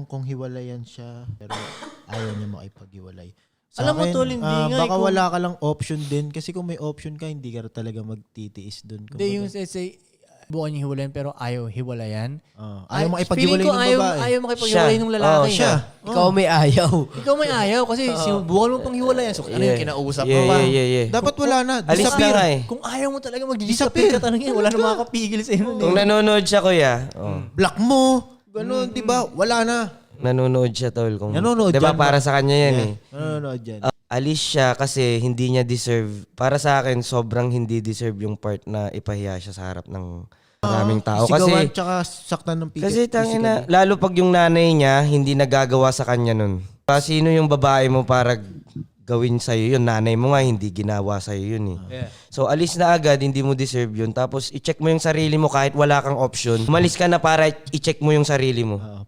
tanong kung hiwalayan siya pero ayaw niya makipaghiwalay. Sa Alam mo, akin, tol, hindi nga baka kung- wala ka lang option din kasi kung may option ka hindi ka talaga magtitiis dun. Hindi yung say, bukan yung hiwalayan pero ayaw hiwalayan. Ayaw makipaghiwalay ng babae. Ayaw makipaghiwalay ng lalaki. Siya. Ikaw may ayaw. Ikaw may ayaw kasi sinubukan mo pang hiwalayan. So ano yung kinausap mo pa? Dapat wala na. Alis na nga eh. Kung ayaw mo talaga mag-disappear ka tanongin, wala na makakapigil sa iyo. Kung nanonood siya, kuya. Block mo. Ganun, di ba? Wala na. Nanonood siya, tol. Nanonood di ba yan, para sa kanya yan eh. Nanonood dyan. Alis siya kasi hindi niya deserve. Para sa akin, sobrang hindi deserve yung part na ipahiya siya sa harap ng maraming tao. Sigawan Kasi, tsaka saktan ng piket. kasi tangina, lalo pag yung nanay niya, hindi nagagawa sa kanya nun. Sino yung babae mo para gawin sa'yo yun? Nanay mo nga, hindi ginawa sa'yo yun eh. So, alis na agad, hindi mo deserve yun. Tapos, i-check mo yung sarili mo kahit wala kang option. Umalis ka na para i-check mo yung sarili mo.